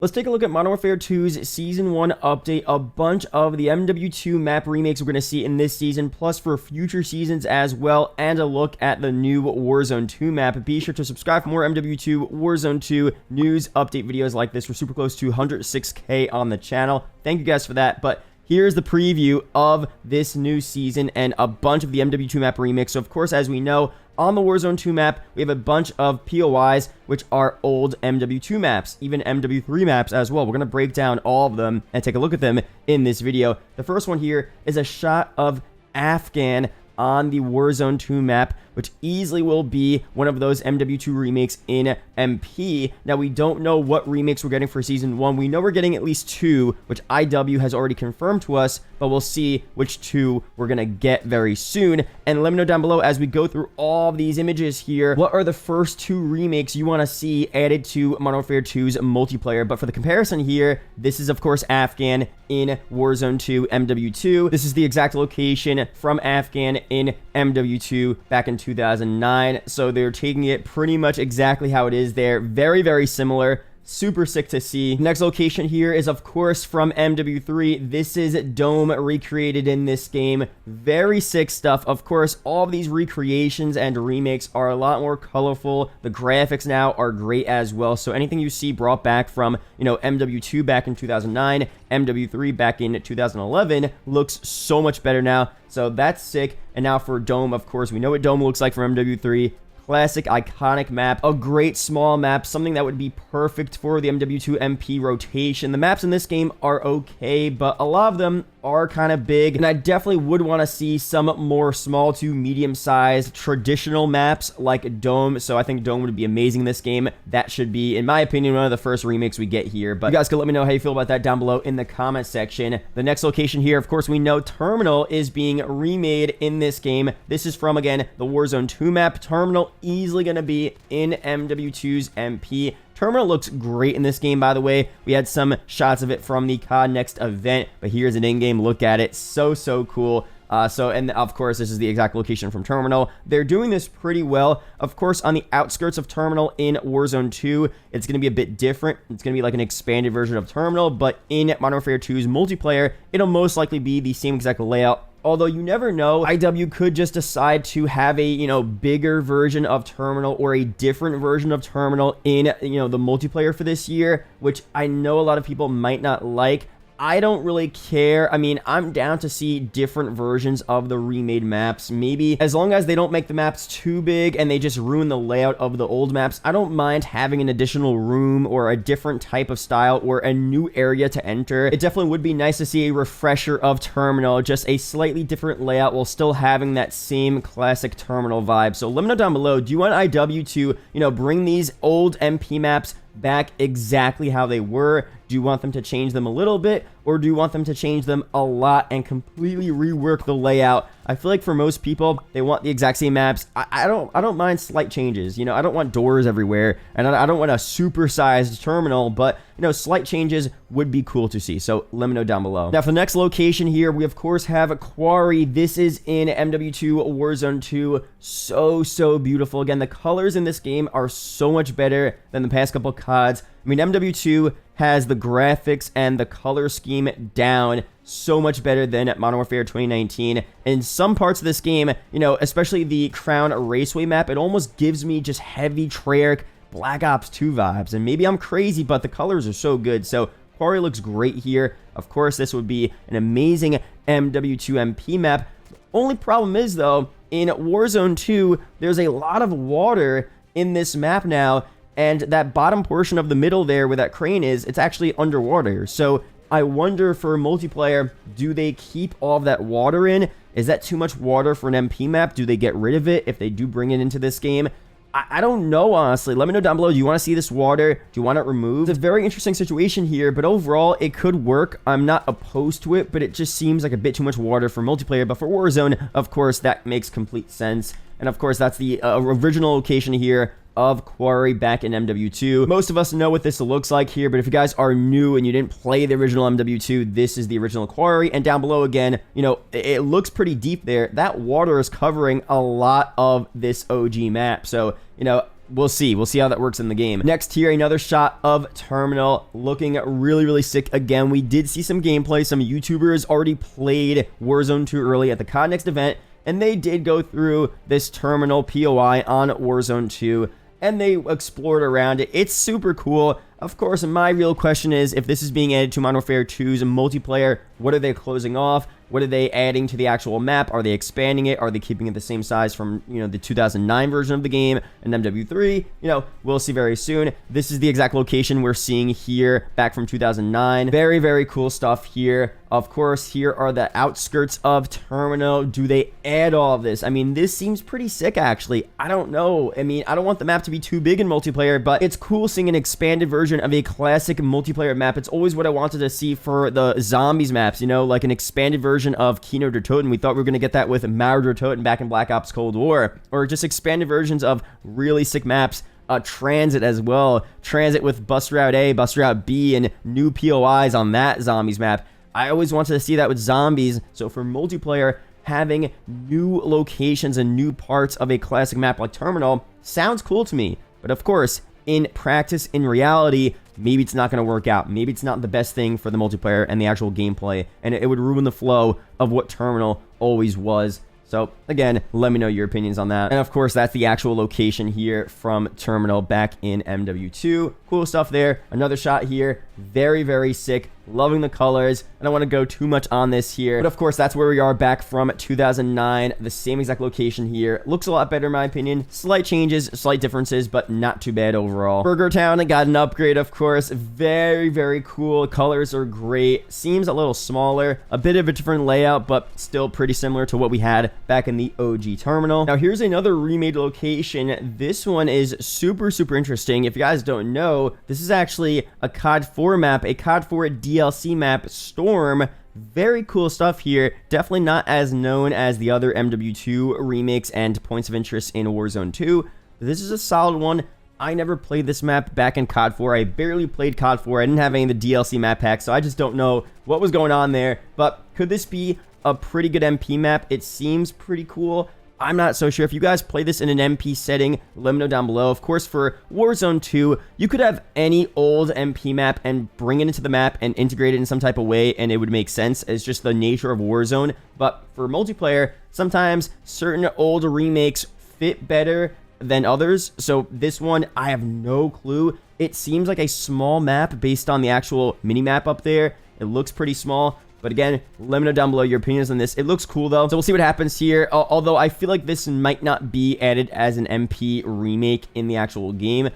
Let's take a look at Modern Warfare 2's Season 1 update, a bunch of the MW2 map remakes we're going to see in this season, plus for future seasons as well, and a look at the new Warzone 2 map. Be sure to subscribe for more MW2 Warzone 2 news update videos like this. We're super close to 106K on the channel. Thank you guys for that, but here's the preview of this new season and a bunch of the MW2 map remakes. So, of course, as we know, on the Warzone 2 map, we have a bunch of POIs, which are old MW2 maps, even MW3 maps as well. We're going to break down all of them and take a look at them in this video. The first one here is a shot of Afghan on the Warzone 2 map, which easily will be one of those MW2 remakes in MP. Now, we don't know what remakes we're getting for Season 1. We know we're getting at least 2, which IW has already confirmed to us, but we'll see which 2 we're going to get very soon. And let me know down below as we go through all of these images here, what are the first 2 remakes you want to see added to Modern Warfare 2's multiplayer. But for the comparison here, this is, of course, Afghan in Warzone 2 MW2. This is the exact location from Afghan in MW2 back in 2009, so they're taking it pretty much exactly how it is there. Very, very similar. Super sick to see. Next location here is, of course, from MW3. This is Dome recreated in this game. Very sick stuff. Of course, all of these recreations and remakes are a lot more colorful. The graphics now are great as well. So anything you see brought back from, MW2 back in 2009, MW3 back in 2011 looks so much better now. So that's sick. And now for Dome, of course, we know what Dome looks like from MW3. Classic, iconic map, a great small map, something that would be perfect for the MW2 MP rotation. The maps in this game are okay, but a lot of them are kind of big, and I definitely would want to see some more small to medium-sized traditional maps like Dome, so I think Dome would be amazing in this game. That should be, in my opinion, one of the first remakes we get here, but you guys can let me know how you feel about that down below in the comment section. The next location here, of course, we know Terminal is being remade in this game. This is from, again, the Warzone 2 map. Terminal easily going to be in MW2's MP. Terminal looks great in this game, by the way. We had some shots of it from the COD Next event, but here's an in-game look at it. So cool. And of course, this is the exact location from Terminal. They're doing this pretty well. Of course, on the outskirts of Terminal in Warzone 2, it's going to be a bit different. It's going to be like an expanded version of Terminal, but in Modern Warfare 2's multiplayer, it'll most likely be the same exact layout. Although you never know, IW could just decide to have a, bigger version of Terminal or a different version of Terminal in, the multiplayer for this year, which I know a lot of people might not like. I don't really care. I mean, I'm down to see different versions of the remade maps. Maybe as long as they don't make the maps too big and they just ruin the layout of the old maps, I don't mind having an additional room or a different type of style or a new area to enter. It definitely would be nice to see a refresher of Terminal, just a slightly different layout while still having that same classic Terminal vibe. So let me know down below, do you want IW to, bring these old MP maps back exactly how they were? Do you want them to change them a little bit, or do you want them to change them a lot and completely rework the layout? I feel like for most people, they want the exact same maps. I don't mind slight changes. I don't want doors everywhere, and I don't want a super-sized Terminal, but, slight changes would be cool to see. So let me know down below. Now, for the next location here, we, of course, have Quarry. This is in MW2 Warzone 2. So beautiful. Again, the colors in this game are so much better than the past couple CODs. I mean, MW2 has the graphics and the color scheme down so much better than Modern Warfare 2019. In some parts of this game, especially the Crown Raceway map, it almost gives me just heavy Treyarch Black Ops 2 vibes. And maybe I'm crazy, but the colors are so good. So Quarry looks great here. Of course, this would be an amazing MW2 MP map. Only problem is, though, in Warzone 2, there's a lot of water in this map now. And that bottom portion of the middle there where that crane is, it's actually underwater. So I wonder for multiplayer, do they keep all of that water in? Is that too much water for an MP map? Do they get rid of it if they do bring it into this game? I don't know, honestly. Let me know down below. Do you want to see this water? Do you want it removed? It's a very interesting situation here, but overall, it could work. I'm not opposed to it, but it just seems like a bit too much water for multiplayer. But for Warzone, of course, that makes complete sense. And of course, that's the original location here of Quarry back in MW2. Most of us know what this looks like here, but if you guys are new and you didn't play the original MW2, this is the original Quarry. And down below again, it looks pretty deep there. That water is covering a lot of this OG map. So, we'll see. We'll see how that works in the game. Next here, another shot of Terminal, looking really, really sick. Again, we did see some gameplay. Some YouTubers already played Warzone 2 early at the COD Next event, and they did go through this Terminal POI on Warzone 2, and they explored around it. It's super cool. Of course, my real question is, if this is being added to Modern Warfare 2's multiplayer, what are they closing off? What are they adding to the actual map? Are they expanding it? Are they keeping it the same size from, the 2009 version of the game and MW3? We'll see very soon. This is the exact location we're seeing here back from 2009. Very, very cool stuff here. Of course, here are the outskirts of Terminal. Do they add all of this? I mean, this seems pretty sick, actually. I don't know. I mean, I don't want the map to be too big in multiplayer, but it's cool seeing an expanded version of a classic multiplayer map. It's always what I wanted to see for the zombies maps, like an expanded version of Kino der Toten. We thought we were going to get that with Mazrah der Toten back in Black Ops Cold War, or just expanded versions of really sick maps. Transit as well. Transit with Bus Route A, Bus Route B, and new POIs on that zombies map. I always wanted to see that with zombies, so for multiplayer, having new locations and new parts of a classic map like Terminal sounds cool to me. But of course, in practice, in reality, maybe it's not going to work out. Maybe it's not the best thing for the multiplayer and the actual gameplay, and it would ruin the flow of what Terminal always was. So again, let me know your opinions on that. And of course, that's the actual location here from Terminal back in MW2. Cool stuff there. Another shot here. Very, very sick. Loving the colors. I don't want to go too much on this here, but of course, that's where we are back from 2009. The same exact location here. Looks a lot better in my opinion. Slight changes, slight differences, but not too bad overall. Burger Town got an upgrade, of course. Very, very cool. Colors are great. Seems a little smaller. A bit of a different layout, but still pretty similar to what we had back in the OG Terminal. Now, here's another remade location. This one is super, super interesting. If you guys don't know, this is actually a COD 4 map, a COD 4 DLC map, Storm. Very cool stuff here. Definitely not as known as the other MW2 remakes and points of interest in Warzone 2. This is a solid one. I never played this map back in COD 4. I barely played COD 4. I didn't have any of the DLC map packs, so I just don't know what was going on there. But could this be a pretty good MP map? It seems pretty cool. I'm not so sure. If you guys play this in an MP setting, let me know down below. Of course, for Warzone 2, you could have any old MP map and bring it into the map and integrate it in some type of way, and it would make sense. It's just the nature of Warzone. But for multiplayer, sometimes certain old remakes fit better than others. So this one, I have no clue. It seems like a small map based on the actual mini-map up there. It looks pretty small. But again, let me know down below your opinions on this. It looks cool, though. So we'll see what happens here. Although I feel like this might not be added as an MP remake in the actual game.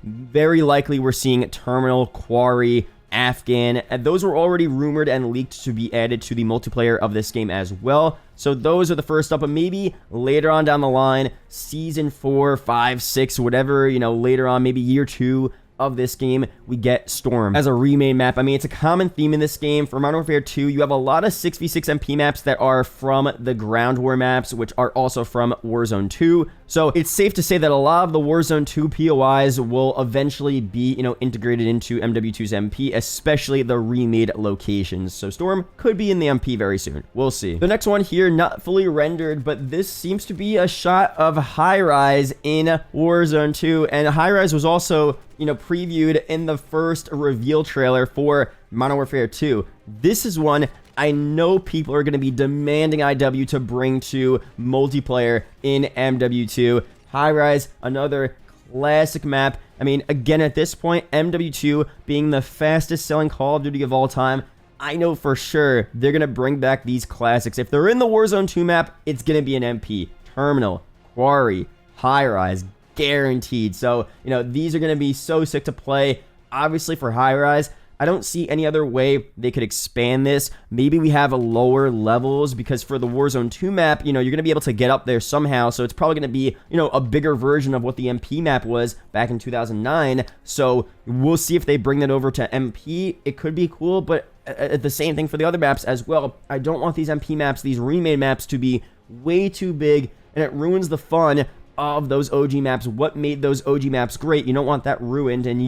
Very likely we're seeing Terminal, Quarry, Afghan. And those were already rumored and leaked to be added to the multiplayer of this game as well. So those are the first up. But maybe later on down the line, Season 4, 5, 6, whatever, later on, maybe Year 2 of this game, we get Storm as a remade map. I mean, it's a common theme in this game. For Modern Warfare 2, you have a lot of 6v6 MP maps that are from the Ground War maps, which are also from Warzone 2. So it's safe to say that a lot of the Warzone 2 POIs will eventually be, integrated into MW2's MP, especially the remade locations. So Storm could be in the MP very soon. We'll see. The next one here, not fully rendered, but this seems to be a shot of High Rise in Warzone 2. And High Rise was also, previewed in the first reveal trailer for Modern Warfare 2. This is one I know people are going to be demanding IW to bring to multiplayer in MW2. High Rise, another classic map. I mean, again, at this point, MW2 being the fastest selling Call of Duty of all time, I know for sure they're going to bring back these classics. If they're in the Warzone 2 map, it's going to be an MP. Terminal, Quarry, High Rise, guaranteed. So, these are going to be so sick to play. Obviously, for High Rise, I don't see any other way they could expand this. Maybe we have a lower levels, because for the Warzone 2 map, you're going to be able to get up there somehow. So it's probably going to be, a bigger version of what the MP map was back in 2009. So we'll see if they bring that over to MP. It could be cool, but the same thing for the other maps as well. I don't want these MP maps, these remade maps, to be way too big, and it ruins the fun of those OG maps. What made those OG maps great? You don't want that ruined, and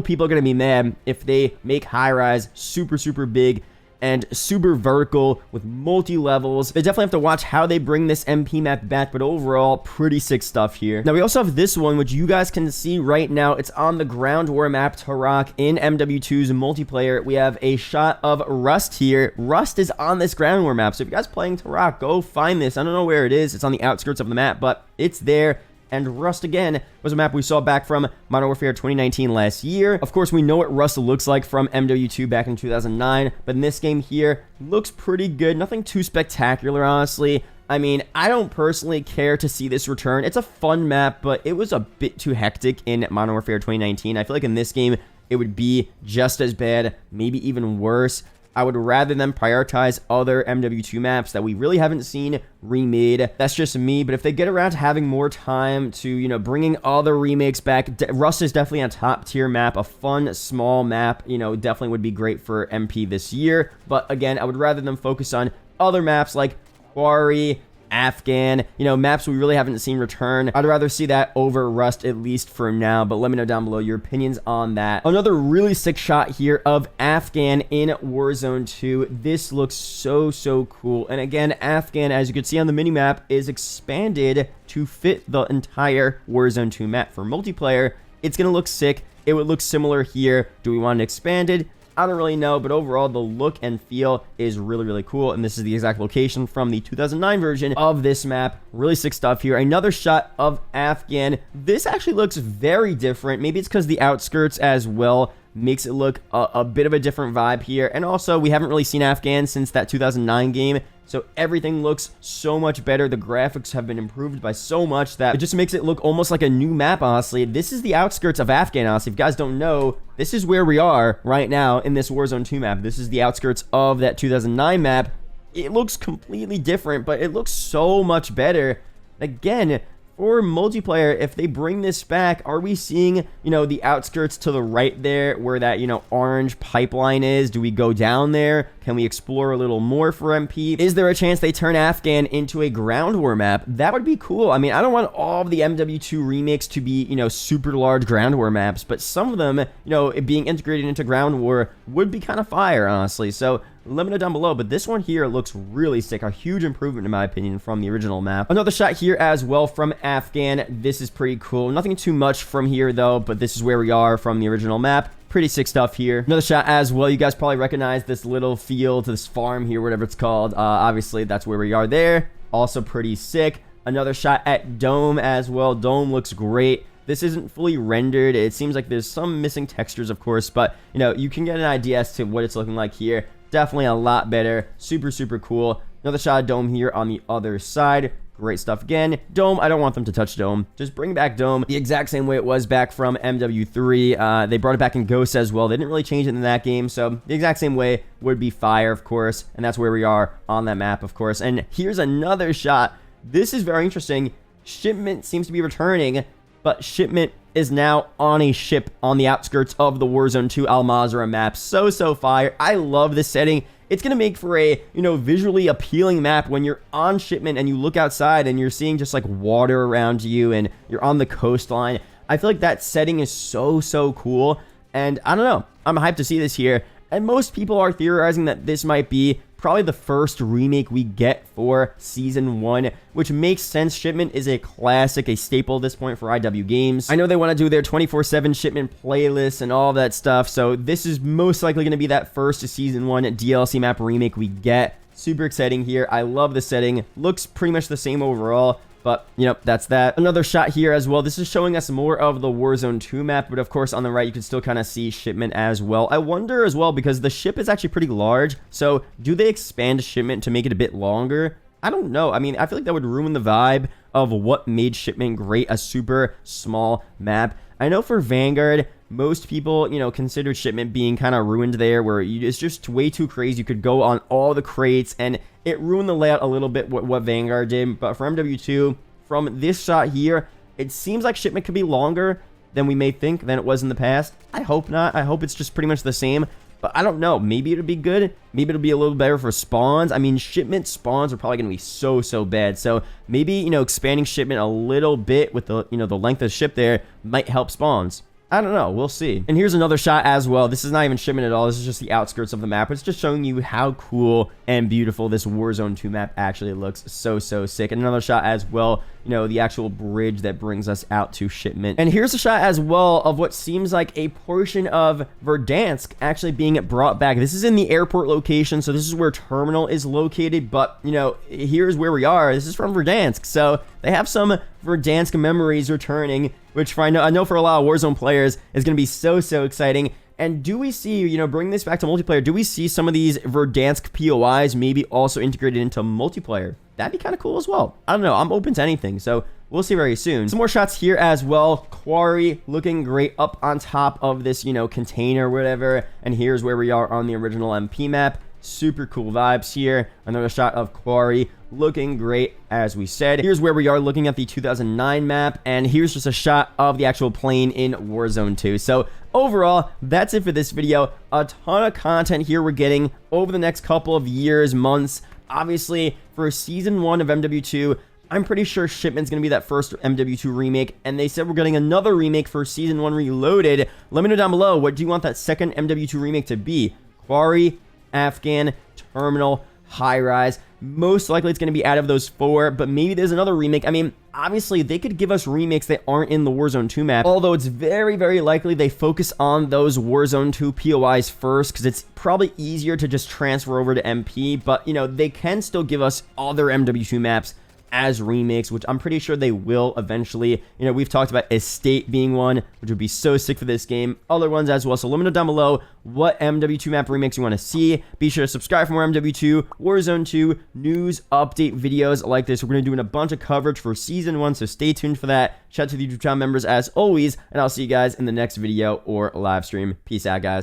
people are going to be mad if they make High Rise super, super big and super vertical with multi-levels. They definitely have to watch how they bring this MP map back, but overall, pretty sick stuff here. Now, we also have this one, which you guys can see right now. It's on the ground war map, Taraq, in MW2's multiplayer. We have a shot of Rust here. Rust is on this ground war map, so if you guys playing Taraq, go find this. I don't know where it is. It's on the outskirts of the map, but it's there. And Rust, again, was a map we saw back from Modern Warfare 2019 last year. Of course, we know what Rust looks like from MW2 back in 2009, but in this game here, looks pretty good. Nothing too spectacular, honestly. I mean, I don't personally care to see this return. It's a fun map, but it was a bit too hectic in Modern Warfare 2019. I feel like in this game, it would be just as bad, maybe even worse. I would rather them prioritize other MW2 maps that we really haven't seen remade. That's just me, but if they get around to having more time to, you know, bringing other remakes back, Rust is definitely a top tier map, a fun, small map, you know, definitely would be great for MP this year. But again, I would rather them focus on other maps like Quarry, Afghan, you know, maps we really haven't seen return. I'd rather see that over Rust, at least for now, but let me know down below your opinions on that. Another really sick shot here of Afghan in Warzone 2. This looks so cool. And again, Afghan, as you can see on the minimap, is expanded to fit the entire Warzone 2 map. For multiplayer, it's going to look sick. It would look similar here. Do we want it expanded? I don't really know, but overall, the look and feel is really cool, and this is the exact location from the 2009 version of this map. Really sick stuff here. Another shot of Afghan. This actually looks very different. Maybe it's because the outskirts as well makes it look a bit of a different vibe here, and also, we haven't really seen Afghan since that 2009 game, so everything looks so much better. The graphics have been improved by so much that it just makes it look almost like a new map, honestly. This is the outskirts of Afghan, honestly. If you guys don't know, this is where we are right now in this Warzone 2 map. This is the outskirts of that 2009 map. It looks completely different, but it looks so much better. Again, for multiplayer, if they bring this back, are we seeing, you know, the outskirts to the right there where that, you know, orange pipeline is? Do we go down there? Can we explore a little more for MP? Is there a chance they turn Afghan into a ground war map? That would be cool. I mean, I don't want all of the MW2 remakes to be, you know, super large ground war maps, but some of them, you know, being integrated into ground war would be kind of fire, honestly. So let me know down below, but this one here looks really sick. A huge improvement, in my opinion, from the original map. Another shot here as well from Afghan. This is pretty cool. Nothing too much from here, though, but this is where we are from the original map. Pretty sick stuff here. Another shot as well. You guys probably recognize this little field, this farm here, whatever it's called. Obviously, that's where we are there. Also pretty sick. Another shot at Dome as well. Dome looks great. This isn't fully rendered. It seems like there's some missing textures, of course, but, you know, you can get an idea as to what it's looking like here. Definitely a lot better. Super cool. Another shot of Dome here on the other side. Great stuff again. Dome, I don't want them to touch Dome. Just bring back Dome the exact same way it was back from MW3. They brought it back in Ghost as well. They didn't really change it in that game, so the exact same way would be fire, of course, and that's where we are on that map, of course. And here's another shot. This is very interesting. Shipment seems to be returning, but Shipment is now on a ship on the outskirts of the Warzone 2 Mazrah map. So fire. I love this setting. It's going to make for a, you know, visually appealing map when you're on Shipment and you look outside and you're seeing just like water around you and you're on the coastline. I feel like that setting is so cool. And I don't know. I'm hyped to see this here. And most people are theorizing that this might be probably the first remake we get for Season 1, which makes sense. Shipment is a classic, a staple at this point for IW Games. I know they want to do their 24/7 Shipment playlist and all that stuff, so this is most likely going to be that first Season 1 DLC map remake we get. Super exciting here. I love the setting. Looks pretty much the same overall. But, you know, that's that. Another shot here as well. This is showing us more of the Warzone 2 map, but of course on the right you can still kind of see Shipment as well. I wonder as well, because the ship is actually pretty large, so do they expand Shipment to make it a bit longer? I don't know. I mean, I feel like that would ruin the vibe of what made Shipment great, a super small map. I know for Vanguard, most people, you know, considered Shipment being kind of ruined there, where it's just way too crazy. You could go on all the crates, and it ruined the layout a little bit, what Vanguard did. But for MW2, from this shot here, it seems like Shipment could be longer than we may think than it was in the past. I hope not. I hope it's just pretty much the same. But I don't know. Maybe it'll be good. Maybe it'll be a little better for spawns. I mean, Shipment spawns are probably going to be so bad. So maybe, you know, expanding Shipment a little bit with the, you know, the length of the ship there might help spawns. I don't know. We'll see. And here's another shot as well. This is not even Shipment at all. This is just the outskirts of the map. It's just showing you how cool and beautiful this Warzone 2 map actually looks. So sick. And another shot as well, you know, the actual bridge that brings us out to Shipment. And here's a shot as well of what seems like a portion of Verdansk actually being brought back. This is in the airport location, so this is where Terminal is located, but, you know, here's where we are. This is from Verdansk, so they have some Verdansk memories returning, which I know for a lot of Warzone players is going to be so exciting. And do we see, you know, bringing this back to multiplayer, do we see some of these Verdansk POIs maybe also integrated into multiplayer? That'd be kind of cool as well. I don't know. I'm open to anything, so we'll see very soon. Some more shots here as well. Quarry looking great up on top of this, you know, container or whatever. And here's where we are on the original MP map. Super cool vibes here. Another shot of Quarry looking great, as we said. Here's where we are looking at the 2009 map, and here's just a shot of the actual plane in Warzone 2. So overall, that's it for this video. A ton of content here we're getting over the next couple of years, months. Obviously, for Season 1 of MW2, I'm pretty sure Shipment's going to be that first MW2 remake, and they said we're getting another remake for Season 1 Reloaded. Let me know down below, what do you want that second MW2 remake to be? Quarry, Afghan, Terminal, High Rise. Most likely it's going to be out of those 4, but maybe there's another remake. I mean, obviously they could give us remakes that aren't in the Warzone 2 map, although it's very likely they focus on those Warzone 2 POIs first, because it's probably easier to just transfer over to MP, but, you know, they can still give us other MW2 maps as remakes, which I'm pretty sure they will eventually. You know, we've talked about Estate being one, which would be so sick for this game. Other ones as well. So let me know down below what MW2 map remakes you want to see. Be sure to subscribe for more MW2, Warzone 2, news, update videos like this. We're going to be doing a bunch of coverage for Season 1, so stay tuned for that. Shout out to the YouTube channel members as always, and I'll see you guys in the next video or live stream. Peace out, guys.